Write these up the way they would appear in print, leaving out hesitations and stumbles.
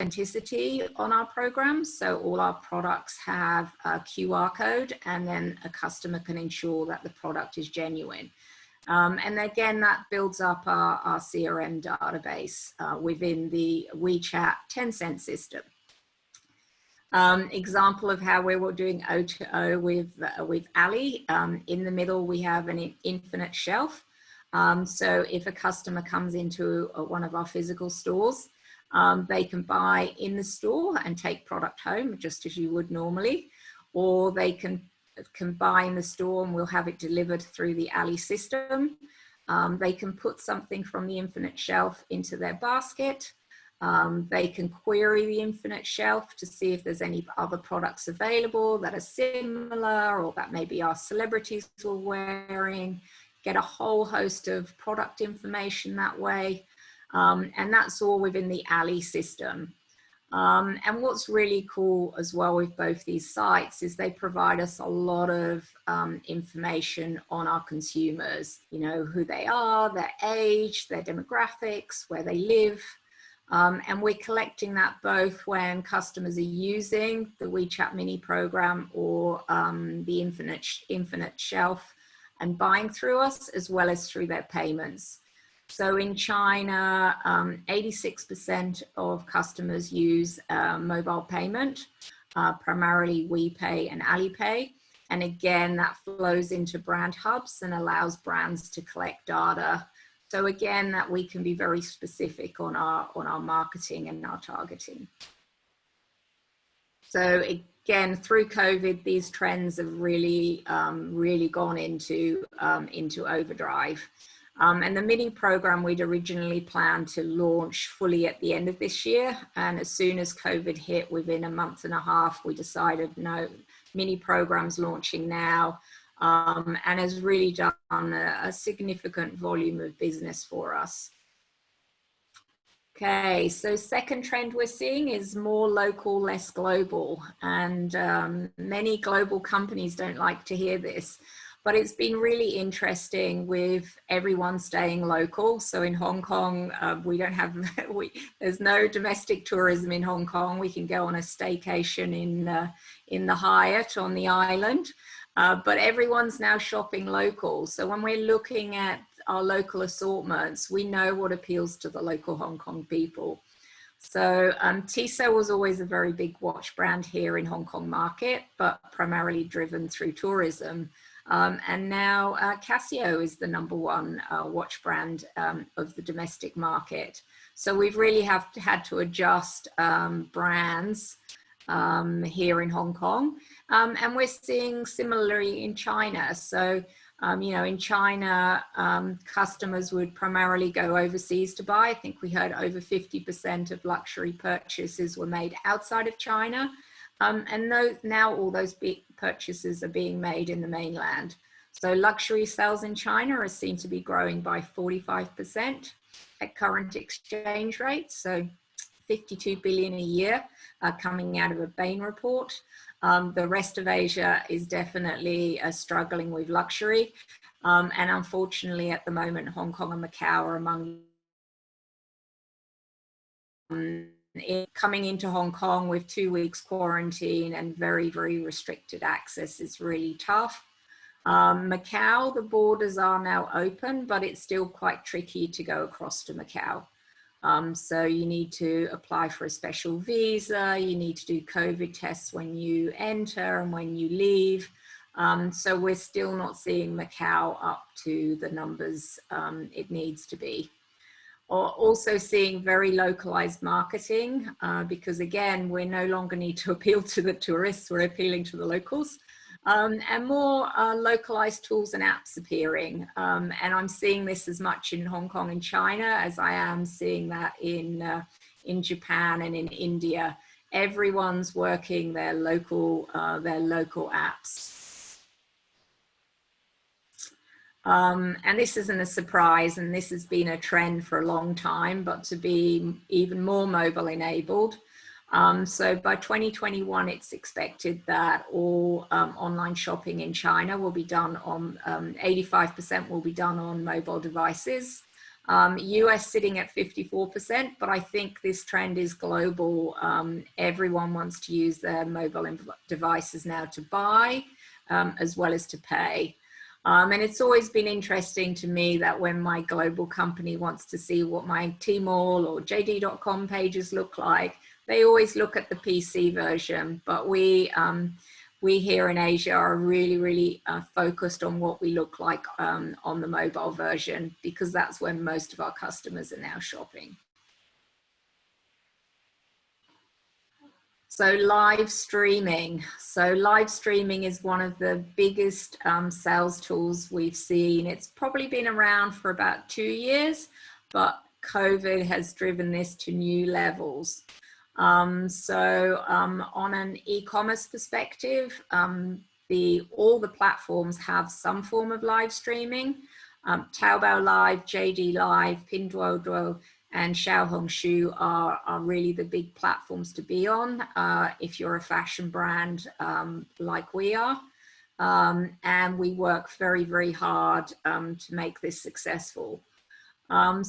authenticity on our programs. So all our products have a QR code, and then a customer can ensure that the product is genuine. And again, that builds up our CRM database within the WeChat Tencent system. Example of how we're doing O2O with Ali. In the middle, we have an infinite shelf. So if a customer comes into one of our physical stores, they can buy in the store and take product home just as you would normally, or they can buy in the store and we'll have it delivered through the Ali system. They can put something from the infinite shelf into their basket. They can query the infinite shelf to see if there's any other products available that are similar or that maybe our celebrities were wearing, get a whole host of product information that way. And that's all within the Ali system. And what's really cool as well with both these sites is they provide us a lot of information on our consumers, you know, who they are, their age, their demographics, where they live. And we're collecting that both when customers are using the WeChat mini program or the infinite shelf and buying through us, as well as through their payments. So in China, 86% of customers use mobile payment, primarily WePay and Alipay. And again, that flows into brand hubs and allows brands to collect data. So again, that we can be very specific on our marketing and our targeting. So again, through COVID, these trends have really, really gone into overdrive. And the mini program we'd originally planned to launch fully at the end of this year. And as soon as COVID hit, within a month and a half, we decided, no, mini program's launching now, and has really done a significant volume of business for us. Okay, so second trend we're seeing is more local, less global. And many global companies don't like to hear this. But it's been really interesting with everyone staying local. So in Hong Kong, we don't have, there's no domestic tourism in Hong Kong. We can go on a staycation in the Hyatt on the island, but everyone's now shopping local. So when we're looking at our local assortments, we know what appeals to the local Hong Kong people. So Tissot was always a very big watch brand here in Hong Kong market, but primarily driven through tourism. And now Casio is the #1 watch brand of the domestic market. So we've really had to adjust brands here in Hong Kong. And we're seeing similarly in China. So, you know, in China, customers would primarily go overseas to buy. I think we heard over 50% of luxury purchases were made outside of China. And now all those big purchases are being made in the mainland. So luxury sales in China are seen to be growing by 45% at current exchange rates. So 52 billion a year coming out of a Bain report. The rest of Asia is definitely struggling with luxury. And unfortunately at the moment, Hong Kong and Macau are among coming into Hong Kong with 2 weeks quarantine and very, very restricted access is really tough. Macau, the borders are now open, but it's still quite tricky to go across to Macau. So you need to apply for a special visa, you need to do COVID tests when you enter and when you leave. So we're still not seeing Macau up to the numbers it needs to be. Also seeing very localized marketing because again, we no longer need to appeal to the tourists, we're appealing to the locals. And more localized tools and apps appearing. And I'm seeing this as much in Hong Kong and China as I am seeing that in Japan and in India. Everyone's working their local apps. And this isn't a surprise, and this has been a trend for a long time, but to be even more mobile enabled. So by 2021, it's expected that all online shopping in China will be done on, 85% will be done on mobile devices. US sitting at 54%, but I think this trend is global. Everyone wants to use their mobile devices now to buy, as well as to pay. And it's always been interesting to me that when my global company wants to see what my Tmall or JD.com pages look like, they always look at the PC version. But we here in Asia are really focused on what we look like on the mobile version, because that's when most of our customers are now shopping. So live streaming. So live streaming is one of the biggest sales tools we've seen. It's probably been around for about 2 years, but COVID has driven this to new levels. On an e-commerce perspective, all the platforms have some form of live streaming. Taobao Live, JD Live, Pinduoduo, and Xiaohongshu are really the big platforms to be on if you're a fashion brand like we are. And we work very hard to make this successful. Live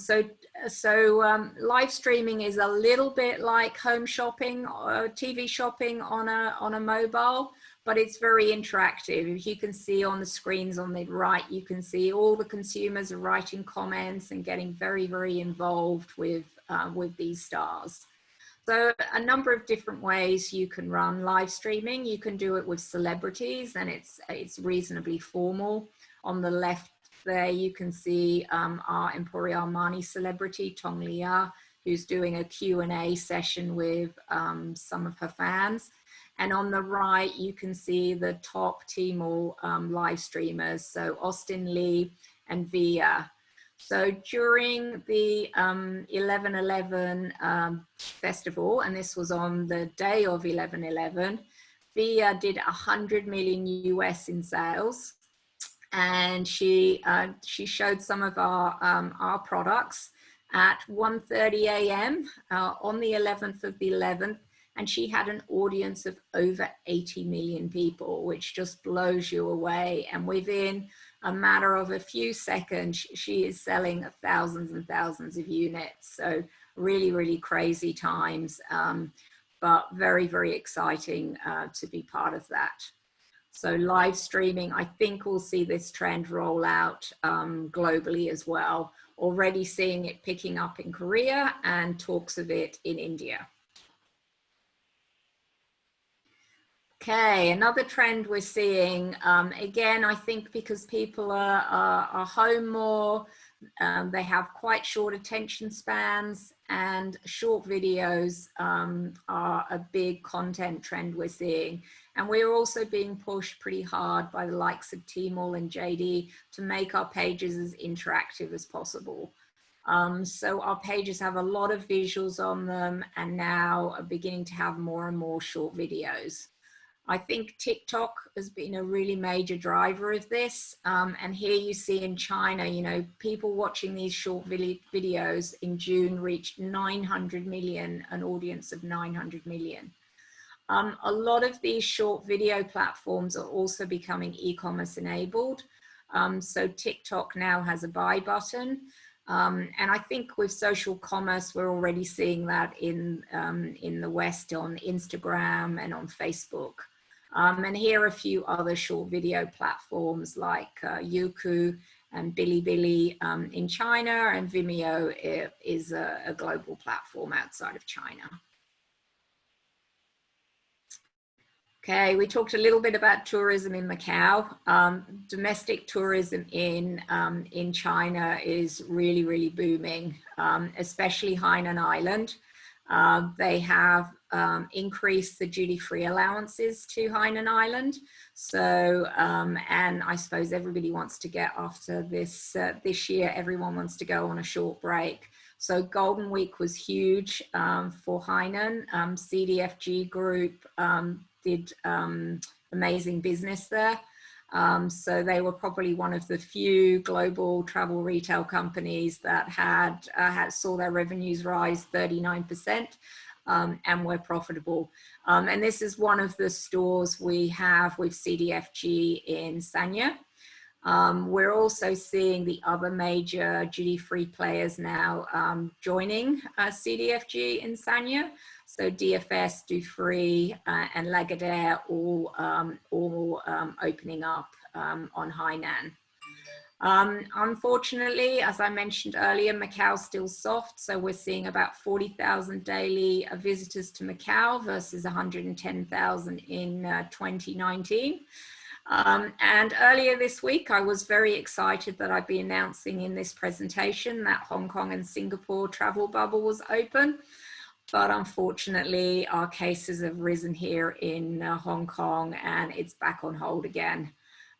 streaming is a little bit like home shopping or TV shopping on a mobile, but it's very interactive. If you can see on the screens on the right, you can see all the consumers are writing comments and getting very involved with these stars. So a number of different ways you can run live streaming. You can do it with celebrities, and it's reasonably formal. On the left there, you can see our Emporio Armani celebrity, Tong Lia, who's doing a Q&A session with some of her fans. And on the right, you can see the top Tmall live streamers, so Austin Lee and Via. So during the 11/11 festival, and this was on the day of 11/11, Via did 100 million US in sales. And she showed some of our products at 1:30 a.m. On the 11th of the 11th, and she had an audience of over 80 million people, which just blows you away. And within a matter of a few seconds, she is selling thousands and thousands of units. So really crazy times, but very exciting to be part of that. So live streaming, I think we'll see this trend roll out globally as well. Already seeing it picking up in Korea and talks of it in India. Okay, another trend we're seeing, again, I think because people are home more, they have quite short attention spans, and short videos are a big content trend we're seeing. And we're also being pushed pretty hard by the likes of Tmall and JD to make our pages as interactive as possible. So our pages have a lot of visuals on them, and now are beginning to have more and more short videos. I think TikTok has been a really major driver of this. And here you see in China, you know, people watching these short videos in June reached 900 million, an audience of 900 million. A lot of these short video platforms are also becoming e-commerce enabled. So TikTok now has a buy button. And I think with social commerce, we're already seeing that in the West on Instagram and on Facebook. And here are a few other short video platforms like Youku and Bilibili in China, and Vimeo is a global platform outside of China. Okay, we talked a little bit about tourism in Macau. Domestic tourism in China is really booming, especially Hainan Island. They have increased the duty-free allowances to Hainan Island. So, and I suppose everybody wants to get after this year, everyone wants to go on a short break. So Golden Week was huge for Hainan. CDFG Group did amazing business there. So they were probably one of the few global travel retail companies that saw their revenues rise 39% and were profitable. And this is one of the stores we have with CDFG in Sanya. We're also seeing the other major duty-free players now joining CDFG in Sanya. So DFS, Dufry, and Lagardère all opening up on Hainan. Unfortunately, as I mentioned earlier, Macau's still soft, so we're seeing about 40,000 daily visitors to Macau versus 110,000 in 2019. And earlier this week, I was very excited that I'd be announcing in this presentation that Hong Kong and Singapore travel bubble was open. But unfortunately, our cases have risen here in Hong Kong, and it's back on hold again.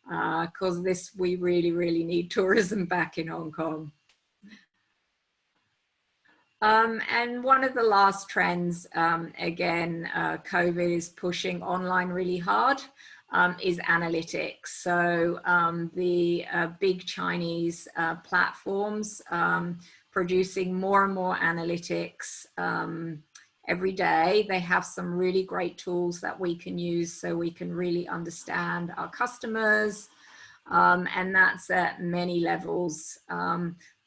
Because we really, really need tourism back in Hong Kong. And one of the last trends, again, COVID is pushing online really hard, is analytics. So the big Chinese platforms producing more and more analytics every day. They have some really great tools that we can use so we can really understand our customers, and that's at many levels.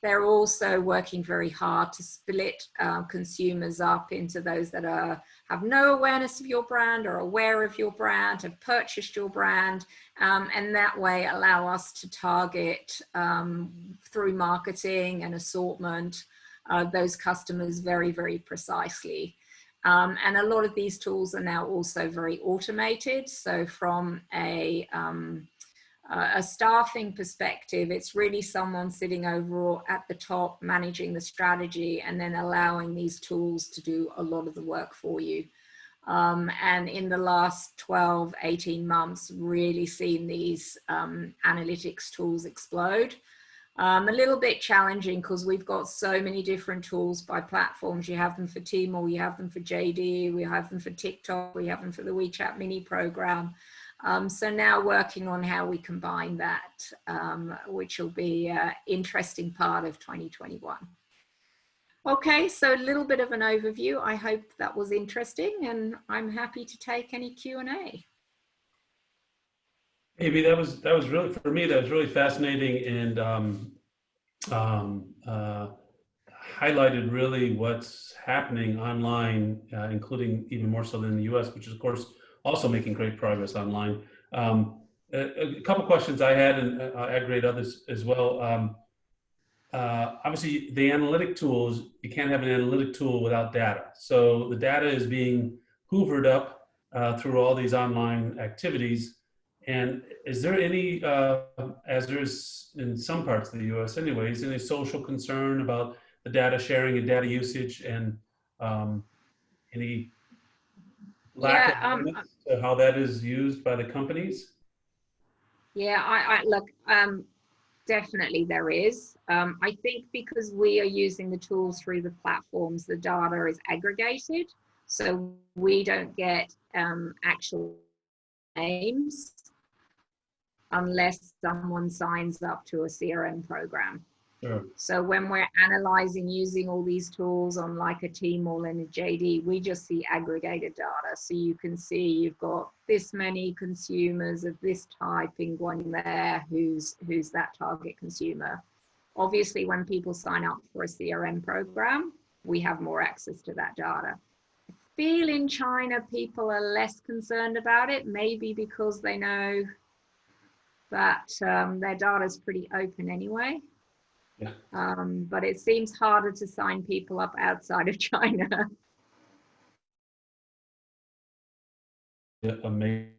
They're also working very hard to split consumers up into those that have no awareness of your brand or aware of your brand, have purchased your brand, and that way allow us to target through marketing and assortment those customers very, very precisely. And a lot of these tools are now also very automated. So from a staffing perspective, it's really someone sitting over at the top managing the strategy and then allowing these tools to do a lot of the work for you. And in the last 12, 18 months, really seen these analytics tools explode. A little bit challenging because we've got so many different tools by platforms. You have them for Tmall, you have them for JD, we have them for TikTok, we have them for the WeChat mini program. So now working on how we combine that, which will be an interesting part of 2021. Okay, so a little bit of an overview. I hope that was interesting, and I'm happy to take any Q&A. Maybe that was really, for me, that was really fascinating, and highlighted really what's happening online, including even more so than in the US, which is of course also making great progress online. A couple questions I had, and I'll add great others as well. Obviously, the analytic tools, you can't have an analytic tool without data. So the data is being hoovered up through all these online activities. And is there any, as there's in some parts of the US anyways, any social concern about the data sharing and data usage, and any lack of limits to how that is used by the companies? Yeah, I look, definitely there is. I think because we are using the tools through the platforms, the data is aggregated, so we don't get actual names unless someone signs up to a CRM program. Sure. So when we're analyzing using all these tools on like a Tmall and a JD, we just see aggregated data. So you can see you've got this many consumers of this type in Guan there, who's that target consumer. Obviously, when people sign up for a CRM program, we have more access to that data. I feel in China, people are less concerned about it, maybe because they know that their data is pretty open anyway. Yeah. But it seems harder to sign people up outside of China. Yeah, amazing.